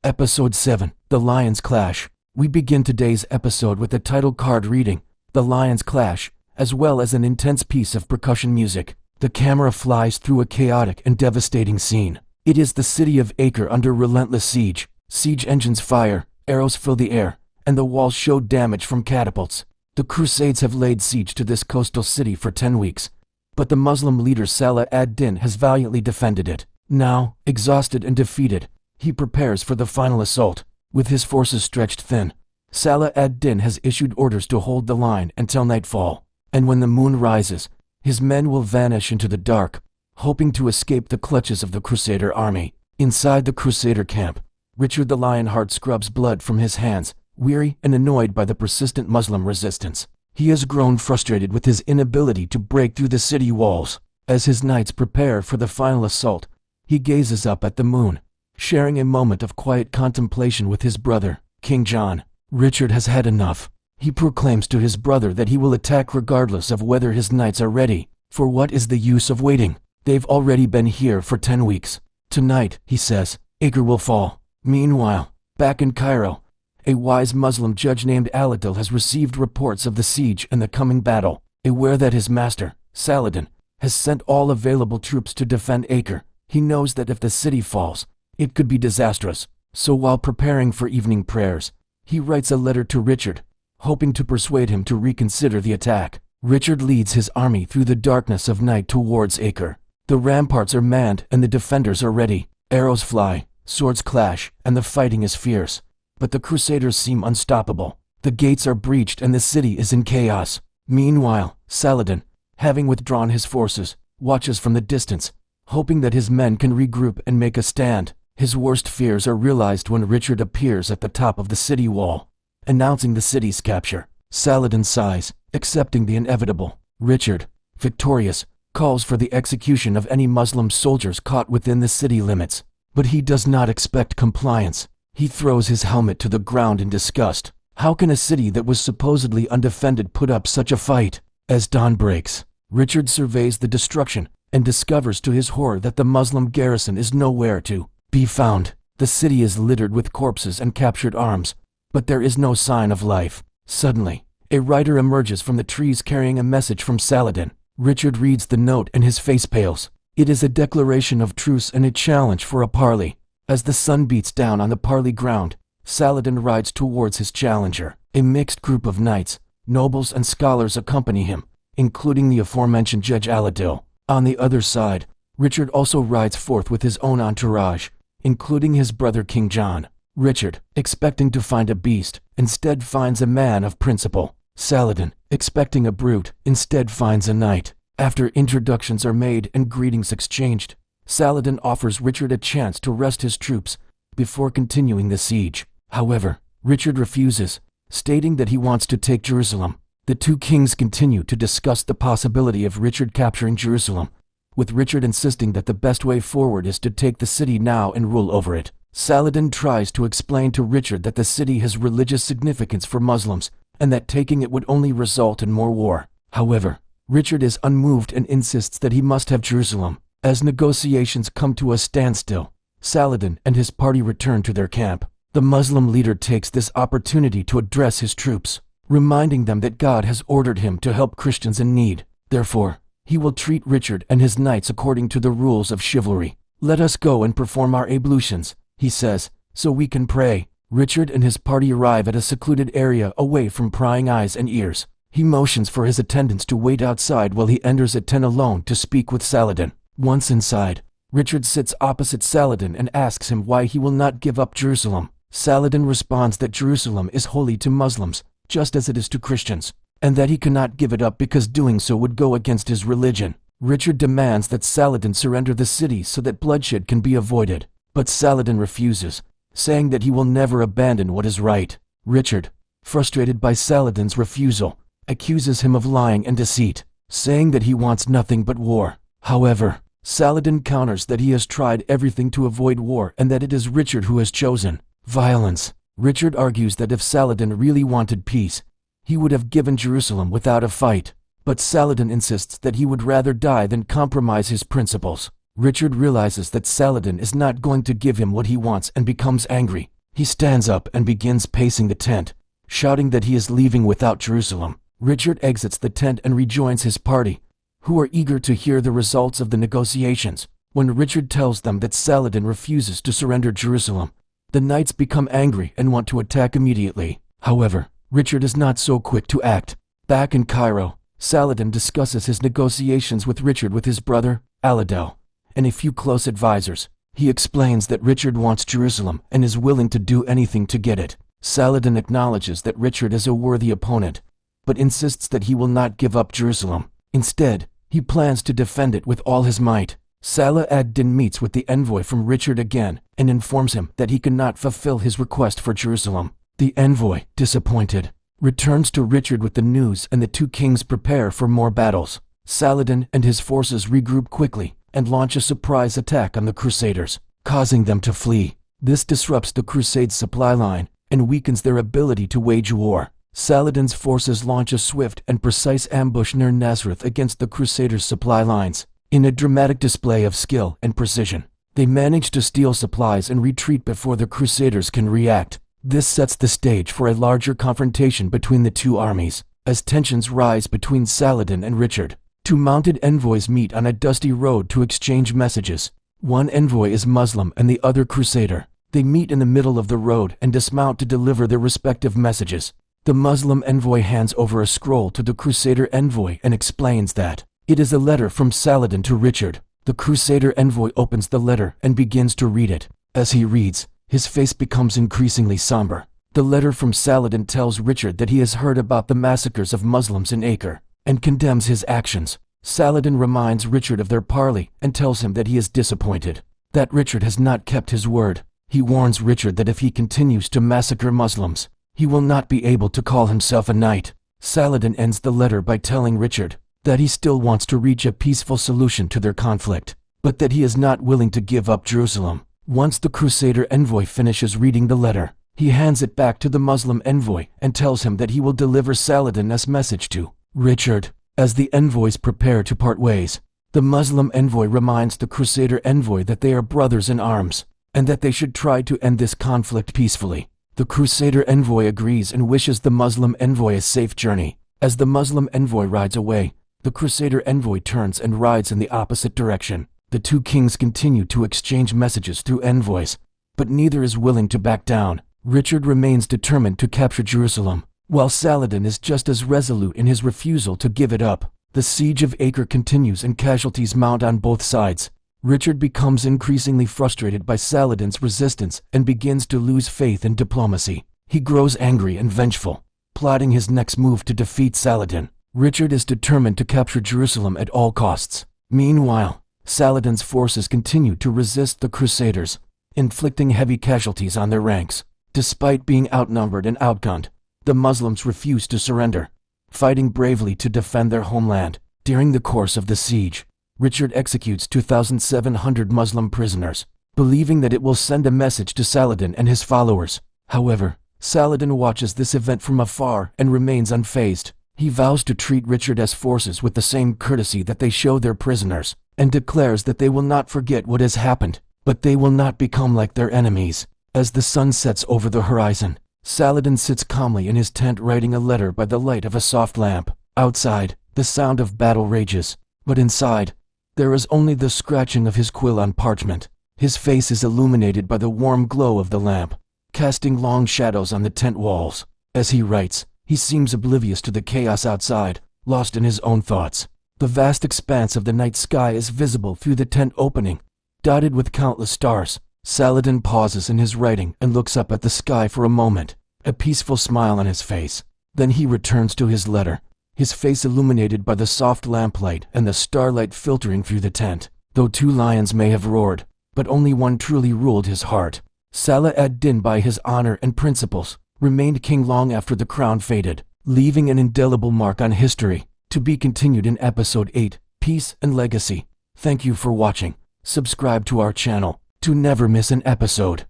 Episode 7, The Lions Clash. We begin today's episode with a title card reading, The Lions Clash, as well as an intense piece of percussion music. The camera flies through a chaotic and devastating scene. It is the city of Acre under relentless siege. Siege engines fire, arrows fill the air, and the walls show damage from catapults. The Crusades have laid siege to this coastal city for 10 weeks, but the Muslim leader Salah ad-Din has valiantly defended it. Now, exhausted and defeated, he prepares for the final assault. With his forces stretched thin, Salah ad-Din has issued orders to hold the line until nightfall, and when the moon rises, his men will vanish into the dark, hoping to escape the clutches of the Crusader army. Inside the Crusader camp, Richard the Lionheart scrubs blood from his hands, weary and annoyed by the persistent Muslim resistance. He has grown frustrated with his inability to break through the city walls. As his knights prepare for the final assault, he gazes up at the moon, sharing a moment of quiet contemplation with his brother, King John. Richard has had enough. He proclaims to his brother that he will attack regardless of whether his knights are ready. For what is the use of waiting? They've already been here for 10 weeks. Tonight, he says, Acre will fall. Meanwhile, back in Cairo, a wise Muslim judge named Al-Ayyubi has received reports of the siege and the coming battle. Aware that his master, Saladin, has sent all available troops to defend Acre, he knows that if the city falls, it could be disastrous. So while preparing for evening prayers, he writes a letter to Richard, hoping to persuade him to reconsider the attack. Richard leads his army through the darkness of night towards Acre. The ramparts are manned and the defenders are ready. Arrows fly, swords clash, and the fighting is fierce. But the Crusaders seem unstoppable. The gates are breached and the city is in chaos. Meanwhile, Saladin, having withdrawn his forces, watches from the distance, hoping that his men can regroup and make a stand. His worst fears are realized when Richard appears at the top of the city wall, announcing the city's capture. Saladin sighs, accepting the inevitable. Richard, victorious, calls for the execution of any Muslim soldiers caught within the city limits. But he does not expect compliance. He throws his helmet to the ground in disgust. How can a city that was supposedly undefended put up such a fight? As dawn breaks, Richard surveys the destruction and discovers to his horror that the Muslim garrison is nowhere to be found. The city is littered with corpses and captured arms, but there is no sign of life. Suddenly, a rider emerges from the trees carrying a message from Saladin. Richard reads the note and his face pales. It is a declaration of truce and a challenge for a parley. As the sun beats down on the parley ground, Saladin rides towards his challenger. A mixed group of knights, nobles and scholars accompany him, including the aforementioned Judge Al-Ayyubi. On the other side, Richard also rides forth with his own entourage, including his brother King John. Richard, expecting to find a beast, instead finds a man of principle. Saladin, expecting a brute, instead finds a knight. After introductions are made and greetings exchanged, Saladin offers Richard a chance to rest his troops before continuing the siege. However, Richard refuses, stating that he wants to take Jerusalem. The two kings continue to discuss the possibility of Richard capturing Jerusalem, with Richard insisting that the best way forward is to take the city now and rule over it. Saladin tries to explain to Richard that the city has religious significance for Muslims, and that taking it would only result in more war. However, Richard is unmoved and insists that he must have Jerusalem. As negotiations come to a standstill, Saladin and his party return to their camp. The Muslim leader takes this opportunity to address his troops, reminding them that God has ordered him to help Christians in need. Therefore, he will treat Richard and his knights according to the rules of chivalry. Let us go and perform our ablutions, he says, so we can pray. Richard and his party arrive at a secluded area away from prying eyes and ears. He motions for his attendants to wait outside while he enters at 10 alone to speak with Saladin. Once inside, Richard sits opposite Saladin and asks him why he will not give up Jerusalem. Saladin responds that Jerusalem is holy to Muslims, just as it is to Christians, and that he cannot give it up because doing so would go against his religion. Richard demands that Saladin surrender the city so that bloodshed can be avoided, but Saladin refuses, saying that he will never abandon what is right. Richard, frustrated by Saladin's refusal, accuses him of lying and deceit, saying that he wants nothing but war. However, Saladin counters that he has tried everything to avoid war and that it is Richard who has chosen violence. Richard argues that if Saladin really wanted peace, he would have given Jerusalem without a fight, but Saladin insists that he would rather die than compromise his principles. Richard realizes that Saladin is not going to give him what he wants and becomes angry. He stands up and begins pacing the tent, shouting that he is leaving without Jerusalem. Richard exits the tent and rejoins his party, who are eager to hear the results of the negotiations. When Richard tells them that Saladin refuses to surrender Jerusalem, the knights become angry and want to attack immediately. However, Richard is not so quick to act. Back in Cairo, Saladin discusses his negotiations with Richard with his brother, Al-Ayyubi, and a few close advisors. He explains that Richard wants Jerusalem and is willing to do anything to get it. Saladin acknowledges that Richard is a worthy opponent, but insists that he will not give up Jerusalem. Instead, he plans to defend it with all his might. Saladin meets with the envoy from Richard again and informs him that he cannot fulfill his request for Jerusalem. The envoy, disappointed, returns to Richard with the news, and the two kings prepare for more battles. Saladin and his forces regroup quickly and launch a surprise attack on the Crusaders, causing them to flee. This disrupts the Crusade's supply line and weakens their ability to wage war. Saladin's forces launch a swift and precise ambush near Nazareth against the Crusaders' supply lines. In a dramatic display of skill and precision, they manage to steal supplies and retreat before the Crusaders can react. This sets the stage for a larger confrontation between the two armies. As tensions rise between Saladin and Richard, two mounted envoys meet on a dusty road to exchange messages. One envoy is Muslim and the other Crusader. They meet in the middle of the road and dismount to deliver their respective messages. The Muslim envoy hands over a scroll to the Crusader envoy and explains that it is a letter from Saladin to Richard. The Crusader envoy opens the letter and begins to read it. As he reads, his face becomes increasingly somber. The letter from Saladin tells Richard that he has heard about the massacres of Muslims in Acre and condemns his actions. Saladin reminds Richard of their parley and tells him that he is disappointed that Richard has not kept his word. He warns Richard that if he continues to massacre Muslims, he will not be able to call himself a knight. Saladin ends the letter by telling Richard that he still wants to reach a peaceful solution to their conflict, but that he is not willing to give up Jerusalem. Once the Crusader envoy finishes reading the letter, he hands it back to the Muslim envoy and tells him that he will deliver Saladin's message to Richard. As the envoys prepare to part ways, the Muslim envoy reminds the Crusader envoy that they are brothers in arms and that they should try to end this conflict peacefully. The Crusader envoy agrees and wishes the Muslim envoy a safe journey. As the Muslim envoy rides away, the Crusader envoy turns and rides in the opposite direction. The two kings continue to exchange messages through envoys, but neither is willing to back down. Richard remains determined to capture Jerusalem, while Saladin is just as resolute in his refusal to give it up. The Siege of Acre continues and casualties mount on both sides. Richard becomes increasingly frustrated by Saladin's resistance and begins to lose faith in diplomacy. He grows angry and vengeful, plotting his next move to defeat Saladin. Richard is determined to capture Jerusalem at all costs. Meanwhile, Saladin's forces continue to resist the Crusaders, inflicting heavy casualties on their ranks. Despite being outnumbered and outgunned, the Muslims refuse to surrender, fighting bravely to defend their homeland. During the course of the siege, Richard executes 2,700 Muslim prisoners, believing that it will send a message to Saladin and his followers. However, Saladin watches this event from afar and remains unfazed. He vows to treat Richard's forces with the same courtesy that they show their prisoners, and declares that they will not forget what has happened, but they will not become like their enemies. As the sun sets over the horizon, Saladin sits calmly in his tent writing a letter by the light of a soft lamp. Outside, the sound of battle rages, but inside, there is only the scratching of his quill on parchment. His face is illuminated by the warm glow of the lamp, casting long shadows on the tent walls. As he writes, he seems oblivious to the chaos outside, lost in his own thoughts. The vast expanse of the night sky is visible through the tent opening, dotted with countless stars. Saladin pauses in his writing and looks up at the sky for a moment, a peaceful smile on his face. Then he returns to his letter, his face illuminated by the soft lamplight and the starlight filtering through the tent. Though two lions may have roared, but only one truly ruled his heart. Saladin, by his honor and principles, remained king long after the crown faded, leaving an indelible mark on history. To be continued in Episode 8, Peace and Legacy. Thank you for watching. Subscribe to our channel to never miss an episode.